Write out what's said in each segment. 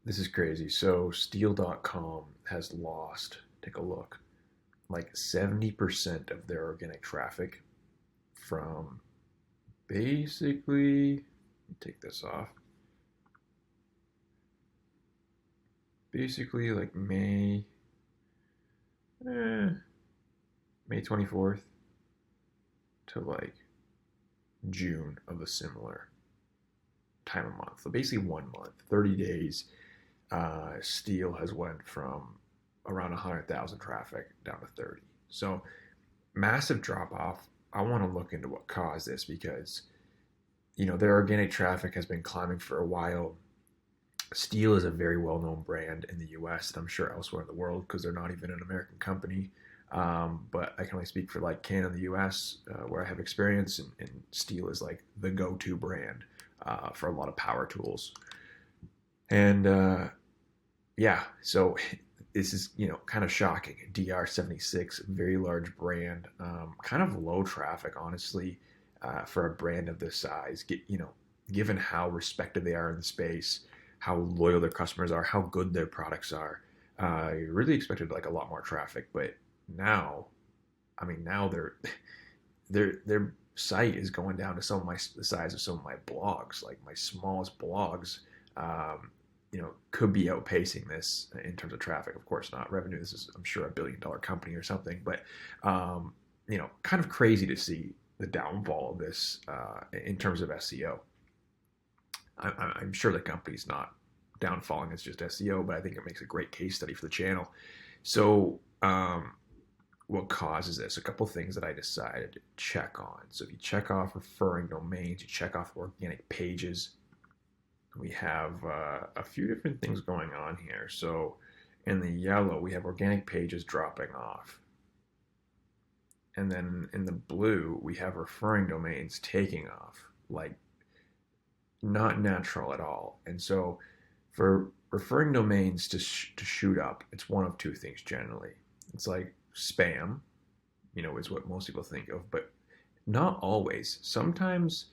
This is crazy. So Stihl.com has lost, take a look, like 70% of their organic traffic from basically, take this off, basically like eh, May 24th to like June of a similar time of month. So basically 1 month, 30 days, Stihl has went from around 100,000 traffic down to 30. So massive drop off. I want to look into what caused this because their organic traffic has been climbing for a while. Stihl is a very well known brand in the US and I'm sure elsewhere in the world because they're not even an American company. But I can only speak for like Canada and the US where I have experience, and Stihl is like the go to brand for a lot of power tools. And yeah, so this is kind of shocking. DR76, very large brand, kind of low traffic, honestly, for a brand of this size. Given how respected they are in the space, how loyal their customers are, how good their products are, I really expected like a lot more traffic. But now, I mean, now their site is going down to the size of some of my blogs, like my smallest blogs. Um, could be outpacing this in terms of traffic. Of course not revenue. This is, I'm sure, $1 billion company or something. But kind of crazy to see the downfall of this in terms of SEO. I'm sure the company's not downfalling; it's just SEO. But I think it makes a great case study for the channel. So, what causes this? A couple things that I decided to check on. So, if you check off referring domains, you check off organic pages, we have a few different things going on here. So in the yellow, we have organic pages dropping off. And then in the blue, we have referring domains taking off, like not natural at all. And so for referring domains to shoot up, it's one of two things generally. It's like spam, is what most people think of, but not always. Sometimes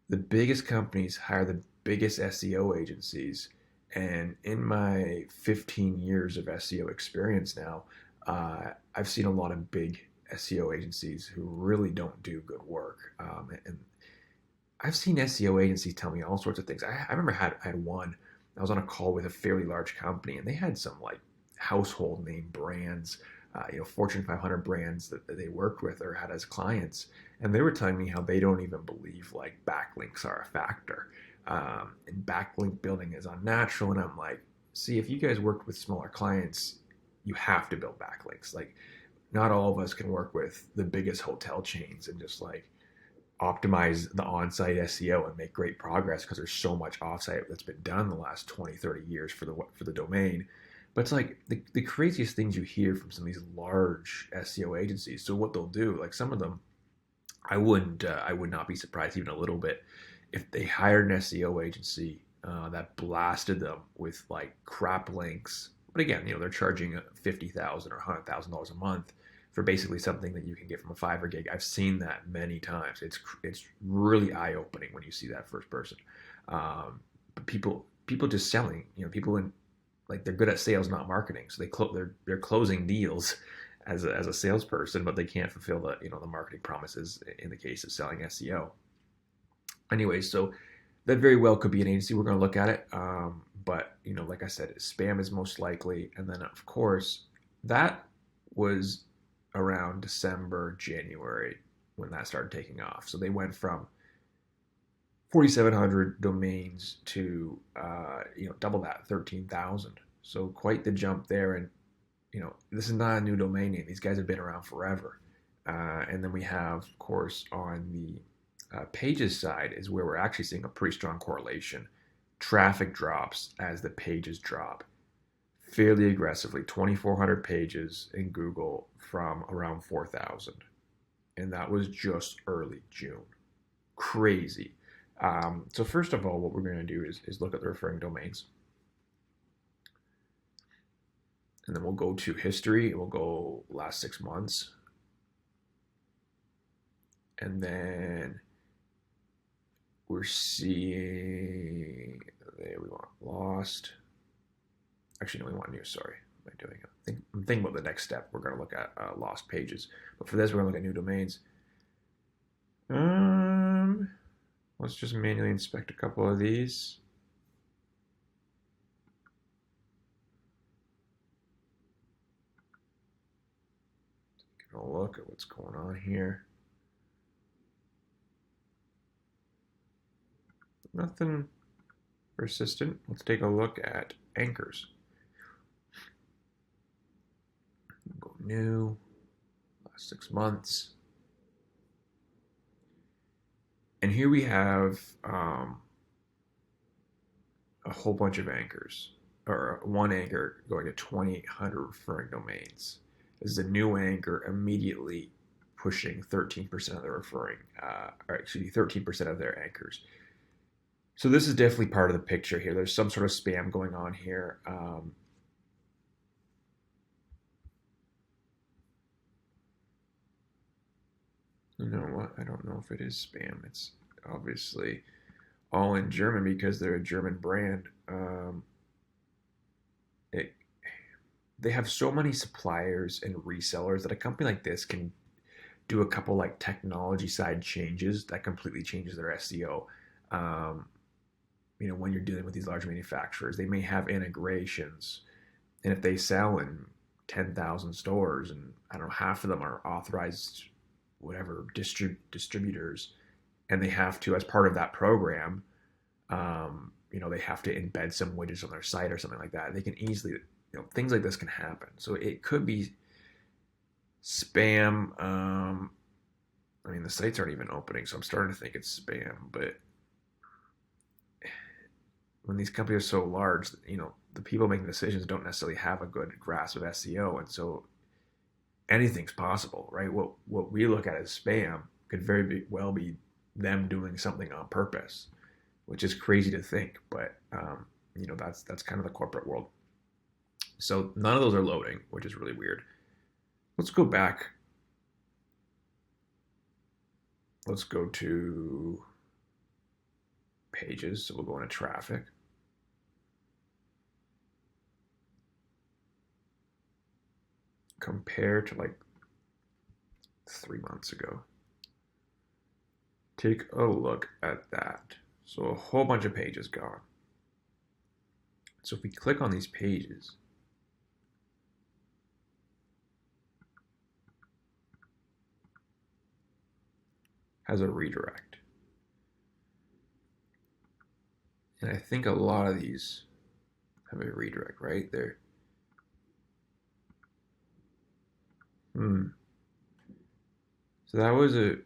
the biggest companies hire the biggest SEO agencies. And in my 15 years of SEO experience now, I've seen a lot of big SEO agencies who really don't do good work. And I've seen SEO agencies tell me all sorts of things. I remember I had one. I was on a call with a fairly large company, and they had some like household name brands, Fortune 500 brands that they worked with or had as clients, and they were telling me how they don't even believe like backlinks are a factor, and backlink building is unnatural. And I'm like, see, if you guys worked with smaller clients, you have to build backlinks. Like, not all of us can work with the biggest hotel chains and just like optimize the on-site SEO and make great progress because there's so much off-site that's been done in the last 20, 30 years for the domain. But it's like the craziest things you hear from some of these large SEO agencies. So what they'll do, like some of them, I would not be surprised even a little bit if they hired an SEO agency that blasted them with like crap links. But again, they're charging $50,000 or $100,000 a month for basically something that you can get from a Fiverr gig. I've seen that many times. It's really eye opening when you see that first person. But people just selling. People in like they're good at sales, not marketing. So they're closing deals as a salesperson, but they can't fulfill the marketing promises in the case of selling SEO. Anyway, so that very well could be an agency. We're going to look at it, but like I said, spam is most likely, and then of course that was around December, January when that started taking off. So they went from 4,700 domains to double that, 13,000. So quite the jump there. And this is not a new domain name. These guys have been around forever. And then we have, of course, on the pages side is where we're actually seeing a pretty strong correlation. Traffic drops as the pages drop fairly aggressively. 2,400 pages in Google from around 4,000. And that was just early June. Crazy. So first of all, what we're going to do is look at the referring domains. And then we'll go to history. We'll go last 6 months. And then we're seeing, there we want lost. Actually, no, we want news. Sorry. What am I doing? I'm thinking about the next step. We're going to look at lost pages. But for this, we're going to look at new domains. Um, let's just manually inspect a couple of these. Taking a look at what's going on here. Nothing persistent. Let's take a look at anchors. Go new, last 6 months. And here we have a whole bunch of anchors, or one anchor going to 2,800 referring domains. This is a new anchor immediately pushing 13% of their referring, or excuse me, 13% of their anchors. So this is definitely part of the picture here. There's some sort of spam going on here. You know what? I don't know if it is spam. It's obviously all in German because they're a German brand. It, they have so many suppliers and resellers that a company like this can do a couple like technology side changes that completely changes their SEO. Um, when you're dealing with these large manufacturers, they may have integrations, and if they sell in 10,000 stores, and I don't know, half of them are authorized, whatever distributors, and they have to, as part of that program, they have to embed some widgets on their site or something like that. They can easily, things like this can happen. So it could be spam. The sites aren't even opening, so I'm starting to think it's spam. But when these companies are so large, the people making decisions don't necessarily have a good grasp of SEO, and so anything's possible, right? What we look at as spam could well be them doing something on purpose, which is crazy to think, but that's kind of the corporate world. So none of those are loading, which is really weird. Let's go back. Let's go to pages. So we'll go into traffic. Compare to like 3 months ago. Take a look at that. So a whole bunch of pages gone. So if we click on these pages, has a redirect. And I think a lot of these have a redirect right there. So that was a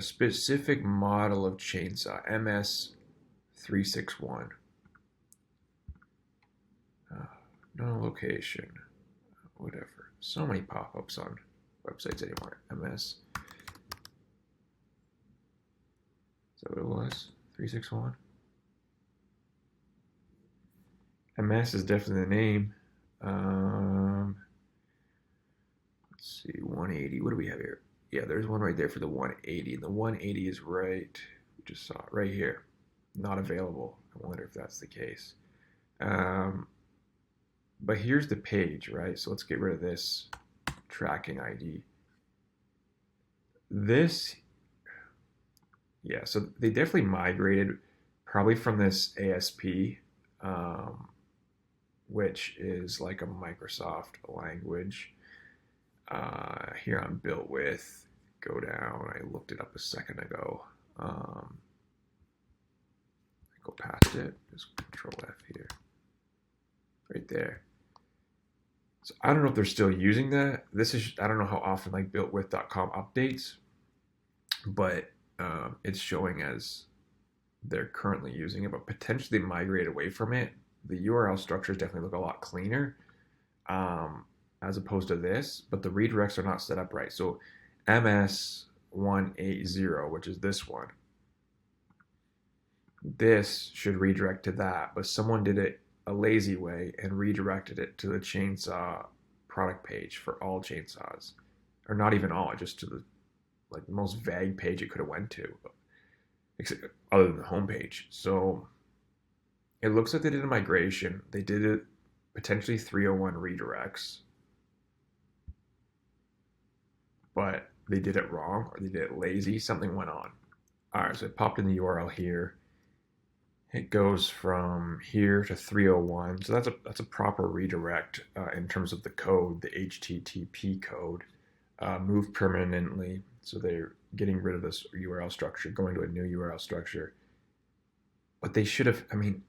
specific model of chainsaw, MS361. No location, whatever. So many pop-ups on websites anymore. MS. Is that what it was? 361? MS is definitely the name. Let's see, 180. What do we have here? Yeah, there's one right there for the 180. And the 180 is right. We just saw it right here. Not available. I wonder if that's the case. But here's the page, right? So let's get rid of this tracking ID. This, yeah, so they definitely migrated probably from this ASP, which is like a Microsoft language. Here I'm built with, go down, I looked it up a second ago. I go past it, just Control F here. Right there. So I don't know if they're still using that. I don't know how often like builtwith.com updates, but it's showing as they're currently using it, but potentially migrate away from it. The URL structures definitely look a lot cleaner as opposed to this, but the redirects are not set up right. So MS180, which is this one, this should redirect to that, but someone did it a lazy way and redirected it to the chainsaw product page for all chainsaws, or not even all, just to the most vague page it could have went to, other than the homepage. So it looks like they did a migration. They did it potentially 301 redirects, but they did it wrong or they did it lazy. Something went on. All right, so it popped in the URL here. It goes from here to 301. So that's a proper redirect in terms of the code, the HTTP code, moved permanently. So they're getting rid of this URL structure, going to a new URL structure. But they should have, I mean,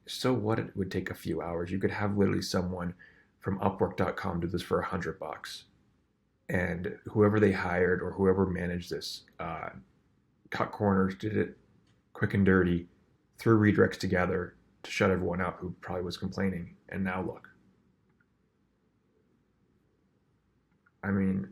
so what? It would take a few hours. You could have literally someone from Upwork.com do this for $100, and whoever they hired or whoever managed this cut corners, did it quick and dirty, threw redirects together to shut everyone up who probably was complaining. And now look. I mean,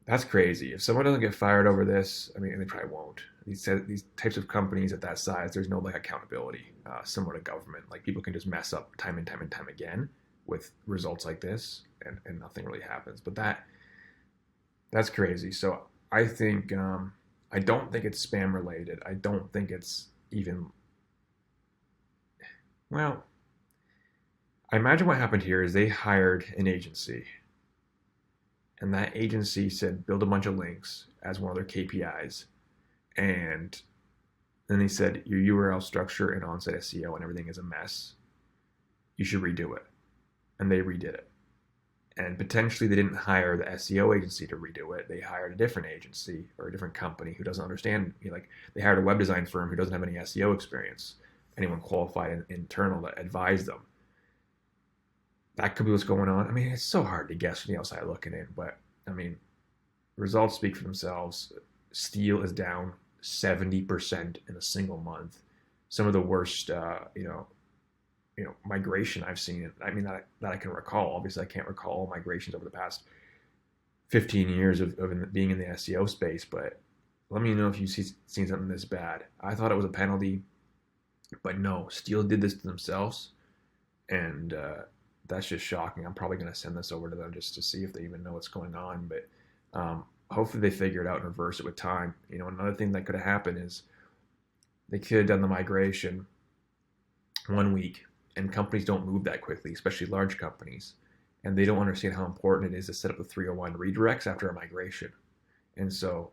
that's crazy. If someone doesn't get fired over this, I mean, and they probably won't. These types of companies at that size, there's no like accountability, similar to government. Like people can just mess up time and time and time again with results like this, and nothing really happens. But that's crazy. So I think I don't think it's spam related. I don't think it's even well. I imagine what happened here is they hired an agency, and that agency said build a bunch of links as one of their KPIs, and then they said your URL structure and on-site SEO and everything is a mess. You should redo it, and they redid it. And potentially they didn't hire the SEO agency to redo it. They hired a different agency or a different company who doesn't understand. Like they hired a web design firm who doesn't have any SEO experience, anyone qualified and internal to advise them. That could be what's going on. I mean, it's so hard to guess from the outside looking in, but I mean, results speak for themselves. Stihl is down 70% in a single month. Some of the worst, migration I've seen. I mean, that I can recall. Obviously, I can't recall all migrations over the past 15 years of being in the SEO space, but let me know if you've seen something this bad. I thought it was a penalty, but no, Stihl did this to themselves, and that's just shocking. I'm probably going to send this over to them just to see if they even know what's going on, but hopefully they figure it out and reverse it with time. Another thing that could have happened is they could have done the migration 1 week, and companies don't move that quickly, especially large companies, and they don't understand how important it is to set up the 301 redirects after a migration. And so,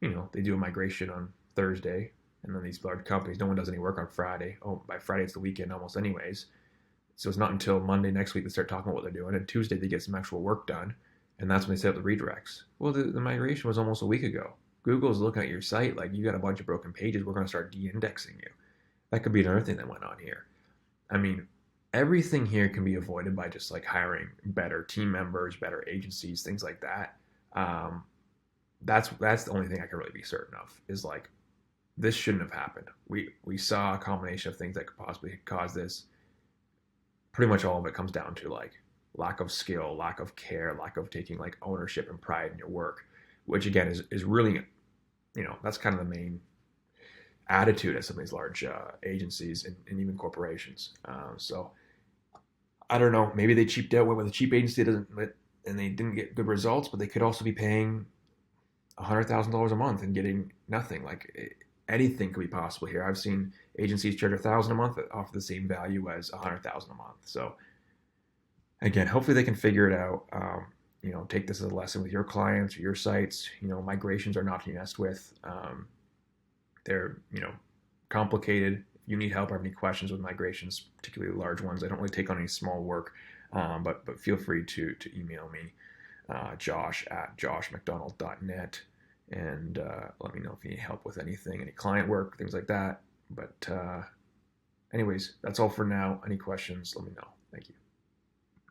they do a migration on Thursday, and then these large companies, no one does any work on Friday. Oh, by Friday it's the weekend almost anyways. So it's not until Monday next week they start talking about what they're doing, and Tuesday they get some actual work done, and that's when they set up the redirects. Well, the migration was almost a week ago. Google's looking at your site like, you got a bunch of broken pages, we're going to start de-indexing you. That could be another thing that went on here. I mean, everything here can be avoided by just like hiring better team members, better agencies, things like that. That's the only thing I can really be certain of is like, this shouldn't have happened. We saw a combination of things that could possibly cause this. Pretty much all of it comes down to like lack of skill, lack of care, lack of taking like ownership and pride in your work, which again is really, that's kind of the main attitude at some of these large agencies and even corporations. So I don't know. Maybe they cheaped out, went with a cheap agency and they didn't get good results, but they could also be paying $100,000 a month and getting nothing. Like anything could be possible here. I've seen agencies charge $1,000 a month that offer the same value as $100,000 a month. So again, hopefully they can figure it out. Take this as a lesson with your clients or your sites. Migrations are not to be messed with. They're complicated. If you need help or have any questions with migrations, particularly large ones, I don't really take on any small work, but feel free to email me, josh@joshmcdonald.net, and let me know if you need help with anything, any client work, things like that. But anyways, that's all for now. Any questions, let me know. Thank you.